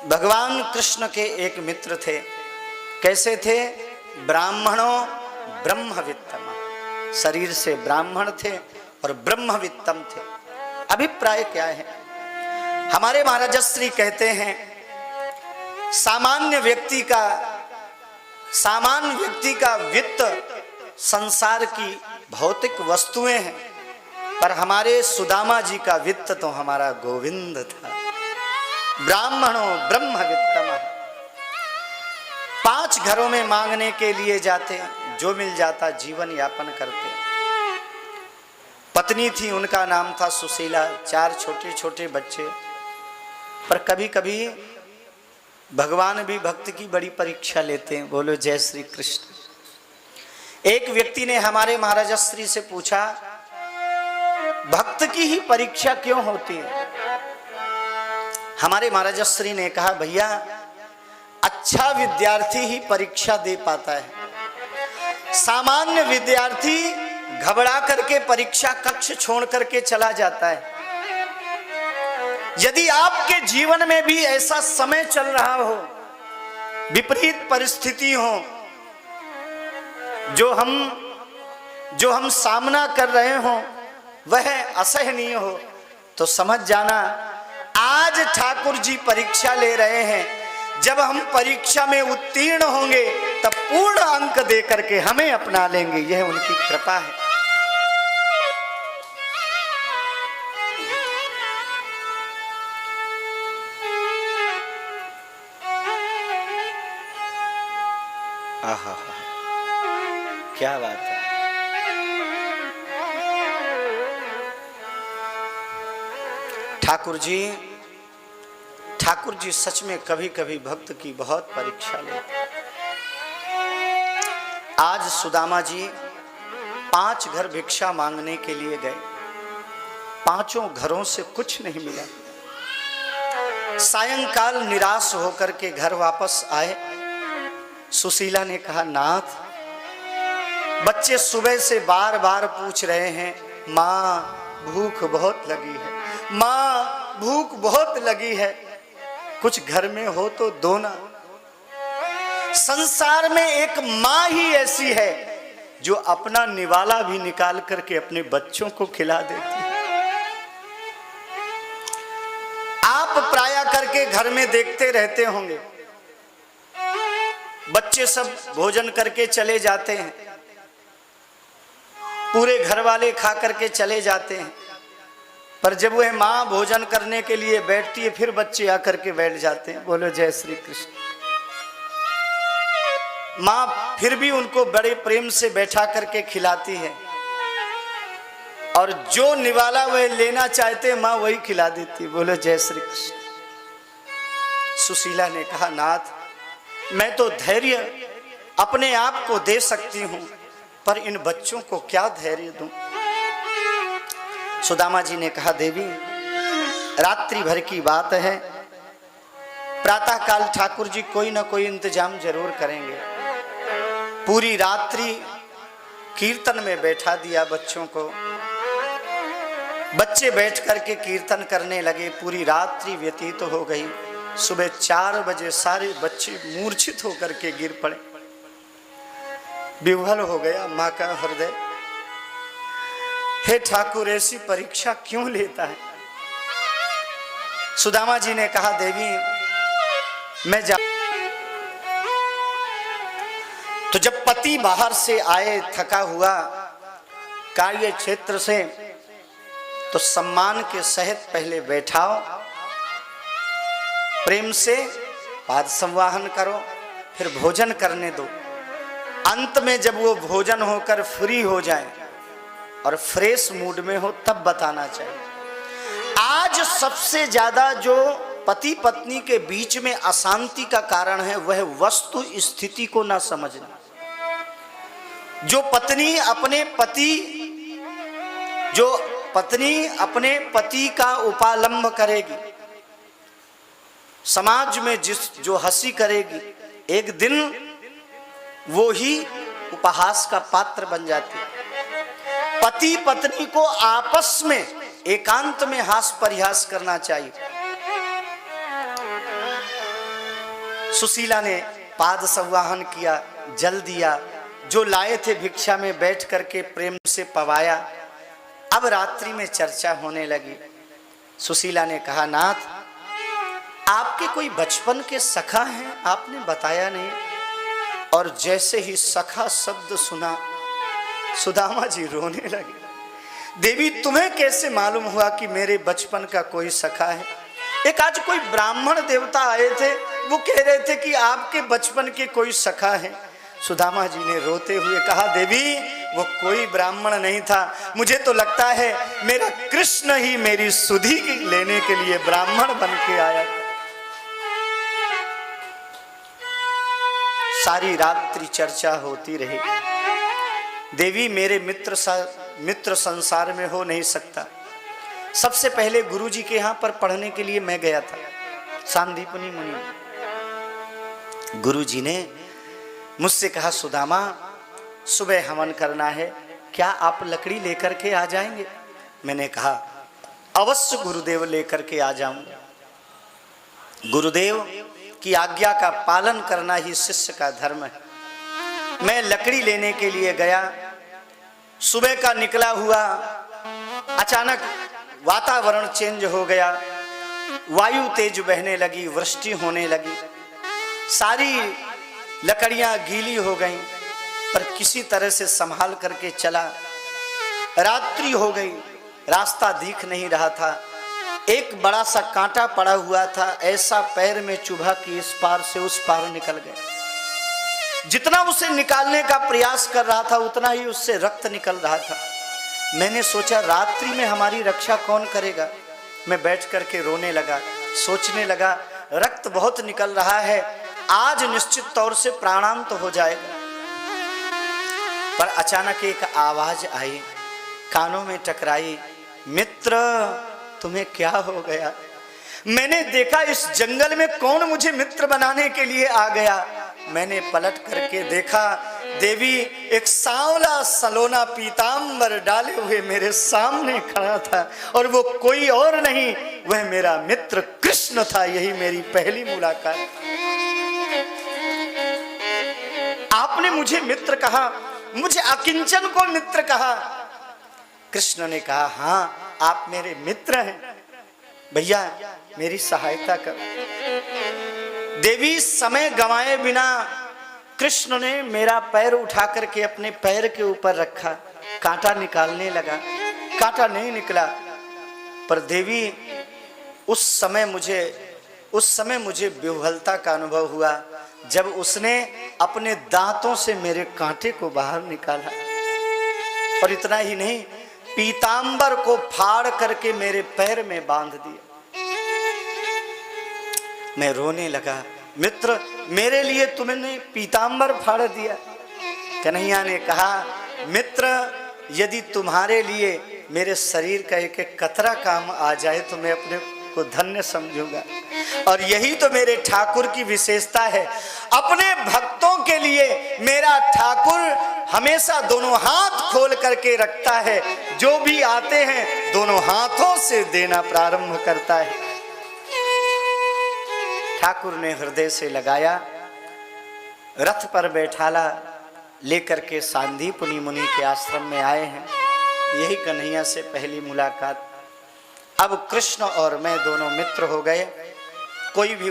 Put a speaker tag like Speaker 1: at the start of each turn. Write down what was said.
Speaker 1: भगवान कृष्ण के एक मित्र थे। कैसे थे? ब्राह्मणों ब्रह्मवित्तम, शरीर से ब्राह्मण थे और ब्रह्मवित्तम थे। अभिप्राय क्या है? हमारे महाराजश्री कहते हैं सामान्य व्यक्ति का वित्त संसार की भौतिक वस्तुएं हैं, पर हमारे सुदामा जी का वित्त तो हमारा गोविंद था। ब्राह्मणों ब्रह्मवित्तम। 5 घरों में मांगने के लिए जाते, जो मिल जाता जीवन यापन करते। पत्नी थी, उनका नाम था सुशीला, 4 छोटे छोटे बच्चे। पर कभी कभी भगवान भी भक्त की बड़ी परीक्षा लेते हैं। बोलो जय श्री कृष्ण। एक व्यक्ति ने हमारे महाराजश्री से पूछा, भक्त की ही परीक्षा क्यों होती है? हमारे महाराजश्री ने कहा, भैया अच्छा विद्यार्थी ही परीक्षा दे पाता है। सामान्य विद्यार्थी घबरा करके परीक्षा कक्ष छोड़ करके चला जाता है। यदि आपके जीवन में भी ऐसा समय चल रहा हो, विपरीत परिस्थिति हो, जो हम सामना कर रहे हो वह असहनीय हो, तो समझ जाना आज ठाकुर जी परीक्षा ले रहे हैं। जब हम परीक्षा में उत्तीर्ण होंगे तब पूर्ण अंक दे करके हमें अपना लेंगे। यह उनकी कृपा है। आहा, क्या बात है। ठाकुर जी सच में कभी कभी भक्त की बहुत परीक्षा लेते। आज सुदामा जी 5 घर भिक्षा मांगने के लिए गए। 5 घरों से कुछ नहीं मिला। सायंकाल निराश होकर के घर वापस आए। सुशीला ने कहा, नाथ बच्चे सुबह से बार बार पूछ रहे हैं, माँ भूख बहुत लगी है, माँ भूख बहुत लगी है, कुछ घर में हो तो दो ना। संसार में एक माँ ही ऐसी है जो अपना निवाला भी निकाल करके अपने बच्चों को खिला देती है। आप प्राय करके घर में देखते रहते होंगे, बच्चे सब भोजन करके चले जाते हैं, पूरे घर वाले खा करके चले जाते हैं, पर जब वह माँ भोजन करने के लिए बैठती है फिर बच्चे आकर के बैठ जाते हैं। बोलो जय श्री कृष्ण। माँ फिर भी उनको बड़े प्रेम से बैठा करके खिलाती है, और जो निवाला वह लेना चाहते माँ वही खिला देती। बोलो जय श्री कृष्ण। सुशीला ने कहा, नाथ मैं तो धैर्य अपने आप को दे सकती हूं, पर इन बच्चों को क्या धैर्य दूं? सुदामा जी ने कहा, देवी रात्रि भर की बात है, प्रातः काल ठाकुर जी कोई ना कोई इंतजाम जरूर करेंगे। पूरी रात्रि कीर्तन में बैठा दिया बच्चों को। बच्चे बैठ करके कीर्तन करने लगे। पूरी रात्रि व्यतीत हो गई। सुबह 4 बजे सारे बच्चे मूर्छित होकर के गिर पड़े। विह्वल हो गया माँ का हृदय। हे ठाकुर ऐसी परीक्षा क्यों लेता है? सुदामा जी ने कहा, देवी मैं जा। तो जब पति बाहर से आए थका हुआ कार्य क्षेत्र से, तो सम्मान के सहित पहले बैठाओ, प्रेम से पाद संवाहन करो, फिर भोजन करने दो। अंत में जब वो भोजन होकर फ्री हो जाए और फ्रेश मूड में हो तब बताना चाहिए। आज सबसे ज्यादा जो पति पत्नी के बीच में अशांति का कारण है वह वस्तु स्थिति को ना समझना। जो पत्नी अपने पति का उपालंब करेगी, समाज में जो हंसी करेगी, एक दिन वो ही उपहास का पात्र बन जाती है। पति पत्नी को आपस में एकांत में हास परिहास करना चाहिए। सुशीला ने पाद संवाहन किया, जल दिया, जो लाए थे भिक्षा में बैठ करके प्रेम से पवाया। अब रात्रि में चर्चा होने लगी। सुशीला ने कहा, नाथ आपके कोई बचपन के सखा हैं, आपने बताया नहीं। और जैसे ही सखा शब्द सुना, सुदामा जी रोने लगे। देवी तुम्हें कैसे मालूम हुआ कि मेरे बचपन का कोई सखा है? एक आज कोई ब्राह्मण देवता आए थे, वो कह रहे थे कि आपके बचपन के कोई सखा है। सुदामा जी ने रोते हुए कहा, देवी वो कोई ब्राह्मण नहीं था, मुझे तो लगता है मेरा कृष्ण ही मेरी सुधि लेने के लिए ब्राह्मण बन के आया। सारी रात्रि चर्चा होती रही। देवी मेरे मित्र संसार में हो नहीं सकता। सबसे पहले गुरुजी के यहाँ पर पढ़ने के लिए मैं गया था, सांदीपनी मुनि। गुरुजी ने मुझसे कहा, सुदामा सुबह हवन करना है, क्या आप लकड़ी लेकर के आ जाएंगे? मैंने कहा, अवश्य गुरुदेव लेकर के आ जाऊंगा। गुरुदेव की आज्ञा का पालन करना ही शिष्य का धर्म है। मैं लकड़ी लेने के लिए गया। सुबह का निकला हुआ, अचानक वातावरण चेंज हो गया, वायु तेज बहने लगी, वृष्टि होने लगी, सारी लकड़ियां गीली हो गईं, पर किसी तरह से संभाल करके चला। रात्रि हो गई, रास्ता दिख नहीं रहा था। एक बड़ा सा कांटा पड़ा हुआ था, ऐसा पैर में चुभा कि इस पार से उस पार निकल गया। जितना उसे निकालने का प्रयास कर रहा था, उतना ही उससे रक्त निकल रहा था। मैंने सोचा, रात्रि में हमारी रक्षा कौन करेगा? मैं बैठ करके रोने लगा, सोचने लगा, रक्त बहुत निकल रहा है, आज निश्चित तौर से प्राणांत हो जाएगा। पर अचानक एक आवाज आई, कानों में टकराई, मित्र तुम्हें क्या हो गया? मैंने देखा इस जंगल में कौन मुझे मित्र बनाने के लिए आ गया। मैंने पलट करके देखा, देवी एक सांवला सलोना पीतांबर डाले हुए मेरे सामने खड़ा था, और वो कोई और नहीं, वह मेरा मित्र कृष्ण था। यही मेरी पहली मुलाकात। आपने मुझे मित्र कहा, मुझे अकिंचन को मित्र कहा। कृष्ण ने कहा, हाँ आप मेरे मित्र हैं, भैया मेरी सहायता करो। देवी समय गंवाए बिना कृष्ण ने मेरा पैर उठा करके अपने पैर के ऊपर रखा, कांटा निकालने लगा, कांटा नहीं निकला। पर देवी उस समय मुझे विह्वलता का अनुभव हुआ, जब उसने अपने दांतों से मेरे कांटे को बाहर निकाला। और इतना ही नहीं, पीतांबर को फाड़ करके मेरे पैर में बांध दिया। मैं रोने लगा, मित्र मेरे लिए तुमने पीतांबर फाड़ दिया। कन्हैया ने कहा, मित्र यदि तुम्हारे लिए मेरे शरीर का एक एक कतरा काम आ जाए तो मैं अपने को धन्य समझूंगा। और यही तो मेरे ठाकुर की विशेषता है, अपने भक्तों के लिए मेरा ठाकुर हमेशा दोनों हाथ खोल करके रखता है। जो भी आते हैं दोनों हाथों से देना प्रारंभ करता है। ठाकुर ने हृदय से लगाया, रथ पर बैठाला, लेकर के सांदीपनी मुनि के आश्रम में आए हैं। यही कन्हैया से पहली मुलाकात। अब कृष्ण और मैं दोनों मित्र हो गए। कोई भी